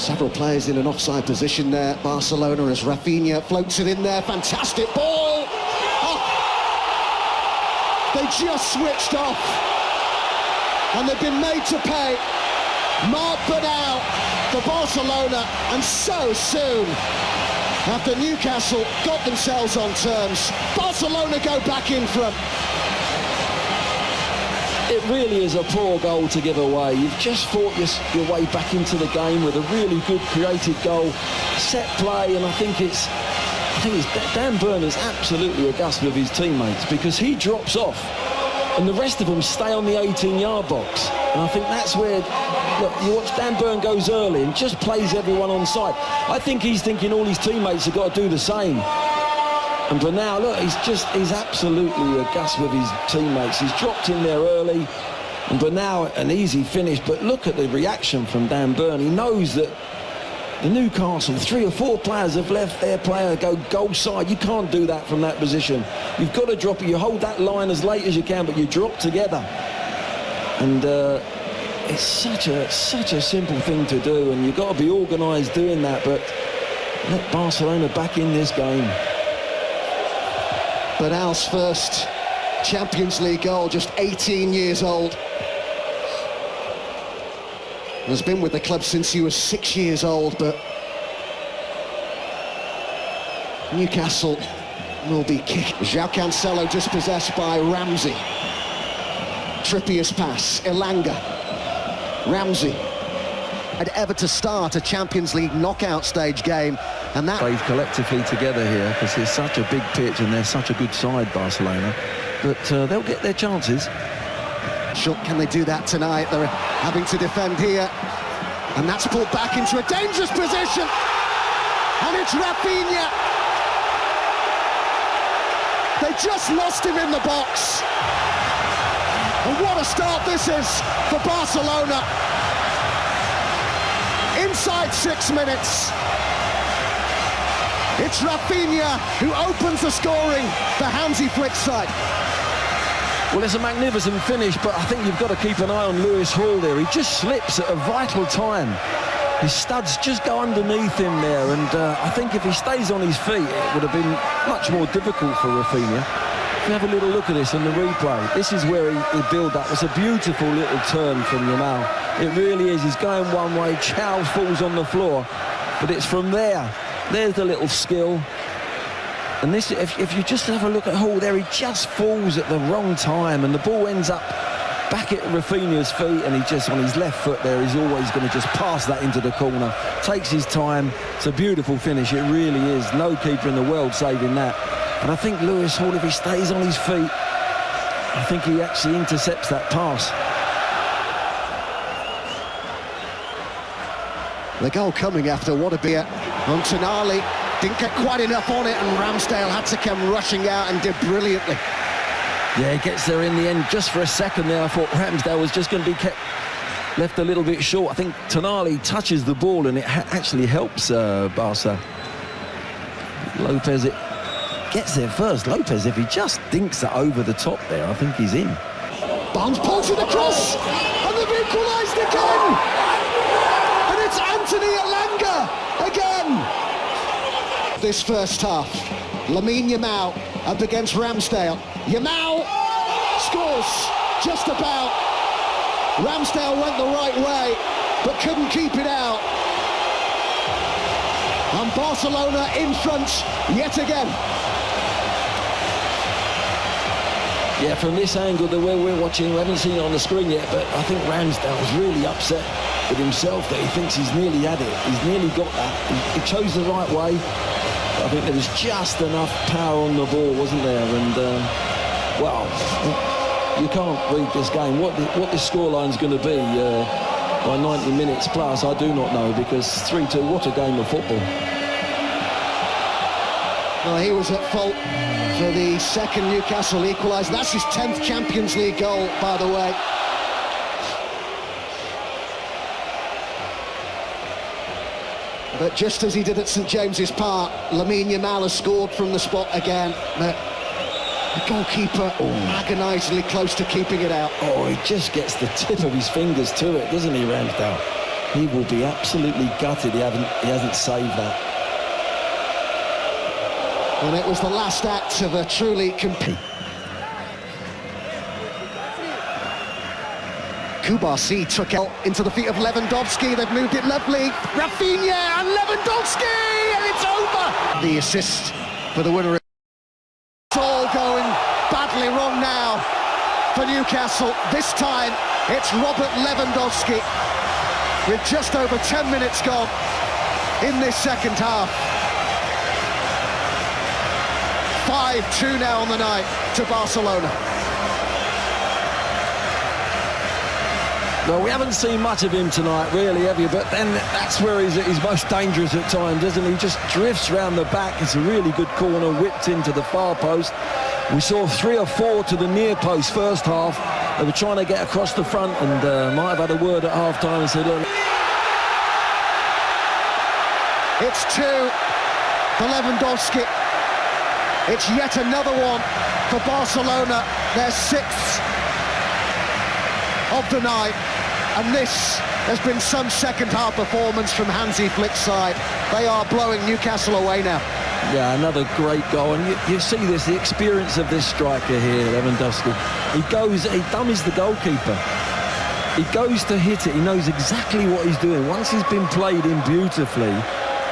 Several players in an offside position there. Barcelona as Rafinha floats it in there. Fantastic ball! Oh. They just switched off. And they've been made to pay. Marc Bernal for Barcelona, and so soon after Newcastle got themselves on terms. Barcelona go back in front. It really is a poor goal to give away. You've just fought your way back into the game with a really good created goal, set play, and I think it's Dan Burn is absolutely aghast with his teammates because he drops off and the rest of them stay on the 18-yard box. And I think that's where, look, you watch Dan Burn goes early and just plays everyone on side. I think he's thinking all his teammates have got to do the same. And Bernal, look, he's absolutely aghast with his teammates. He's dropped in there early, and Bernal, an easy finish, but look at the reaction from Dan Burn. He knows that the Newcastle, 3 or 4 players have left their player go goal side. You can't do that from that position. You've got to drop it. You hold that line as late as you can, but you drop together. And it's such a simple thing to do, and you've got to be organised doing that, but let Barcelona back in this game. Bernal's first Champions League goal, just 18 years old. Has been with the club since he was 6 years old, but Newcastle will be kicked. João Cancelo dispossessed by Ramsey. Trippier's pass, Elanga. Ramsey. And ever to start a Champions League knockout stage game, and that played collectively together here because it's such a big pitch and they're such a good side, Barcelona, but they'll get their chances. Can they do that tonight? They're having to defend here, and that's pulled back into a dangerous position, and it's Rafinha. They just lost him in the box, and what a start this is for Barcelona. Inside 6 minutes, it's Rafinha who opens the scoring for Hansi Flick's side. Well, it's a magnificent finish, but I think you've got to keep an eye on Lewis Hall there. He just slips at a vital time. His studs just go underneath him there, and I think if he stays on his feet, it would have been much more difficult for Rafinha. If you have a little look at this in the replay, this is where he built up. It's a beautiful little turn from Yamal. It really is. He's going one way, Chow falls on the floor, but it's from there. There's the little skill. And this, if you just have a look at Hall there, he just falls at the wrong time, and the ball ends up back at Rafinha's feet, and he just, on his left foot there, he's always going to just pass that into the corner. Takes his time. It's a beautiful finish. It really is. No keeper in the world saving that. And I think Lewis Hall, if he stays on his feet, I think he actually intercepts that pass. The goal coming after what a beer on Tonali. Didn't get quite enough on it, and Ramsdale had to come rushing out and did brilliantly. Yeah, he gets there in the end. Just for a second there, I thought Ramsdale was just going to be left a little bit short. I think Tonali touches the ball, and it actually helps Barca. Lopez, it gets there first. Lopez, if he just dinks it over the top there, I think he's in. Barnes pulls it across, and they've equalised again! And it's Anthony Elanga again! This first half, Lamine Yamal up against Ramsdale. Yamal scores just about. Ramsdale went the right way, but couldn't keep it out. And Barcelona in front yet again. Yeah, from this angle, the way we're watching, we haven't seen it on the screen yet, but I think Ramsdale's really upset with himself that he thinks he's nearly had it. He's nearly got that. He chose the right way. I think there was just enough power on the ball, wasn't there? And, well, you can't read this game. What this scoreline's going to be by 90 minutes plus, I do not know, because 3-2, what a game of football. Well, he was at fault for the second Newcastle equaliser. That's his 10th Champions League goal, by the way. But just as he did at St James's Park, Lamine Yamal has scored from the spot again. But the goalkeeper agonisingly close to keeping it out. Oh, he just gets the tip of his fingers to it, doesn't he, Ramsdale? He will be absolutely gutted he hasn't saved that. And it was the last act of a truly Kubasi took it into the feet of Lewandowski. They've moved it lovely. Rafinha and Lewandowski, and it's over. The assist for the winner. It's all going badly wrong now for Newcastle. This time it's Robert Lewandowski with just over 10 minutes gone in this second half. 5-2 now on the night to Barcelona. Well, we haven't seen much of him tonight, really, have you? But then that's where he's most dangerous at times, isn't he? He just drifts round the back. It's a really good corner, whipped into the far post. We saw 3 or 4 to the near post first half. They were trying to get across the front and might have had a word at half-time and said, look... It's 2 for Lewandowski. It's yet another one for Barcelona, their 6th of the night. And this has been some second-half performance from Hansi Flick's side. They are blowing Newcastle away now. Yeah, another great goal. And you see this, the experience of this striker here, Lewandowski. He dummies the goalkeeper. He goes to hit it. He knows exactly what he's doing. Once he's been played in beautifully,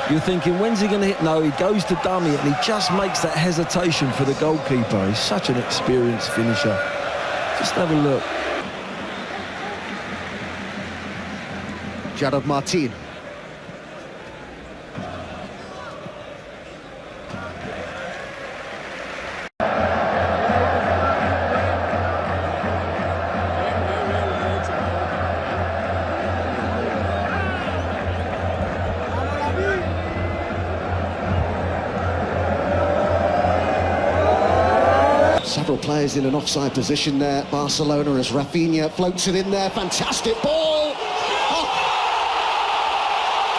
you're thinking, when's he going to hit? No, he goes to dummy it, and he just makes that hesitation for the goalkeeper. He's such an experienced finisher. Just have a look. Gerard Martin. Several players in an offside position there. Barcelona as Rafinha floats it in there. Fantastic ball! Oh.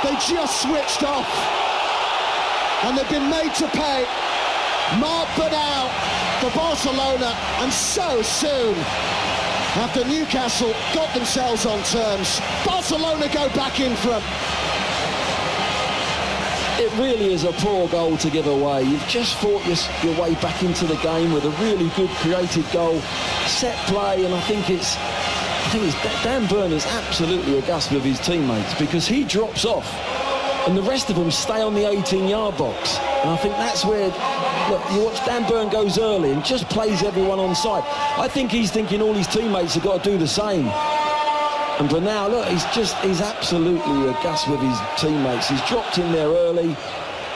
They just switched off. And they've been made to pay. Marc Bernal for Barcelona, and so soon after Newcastle got themselves on terms. Barcelona go back in front. It really is a poor goal to give away. You've just fought your way back into the game with a really good created goal, set play, and I think it's Dan Burner's absolutely aghast with his teammates because he drops off and the rest of them stay on the 18-yard box. And I think that's where, look, you watch Dan Burn goes early and just plays everyone on side. I think he's thinking all his teammates have got to do the same. And Bernal, look, he's absolutely aghast with his teammates. He's dropped in there early,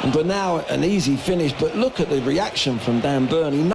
and Bernal, an easy finish, but look at the reaction from Dan Burn.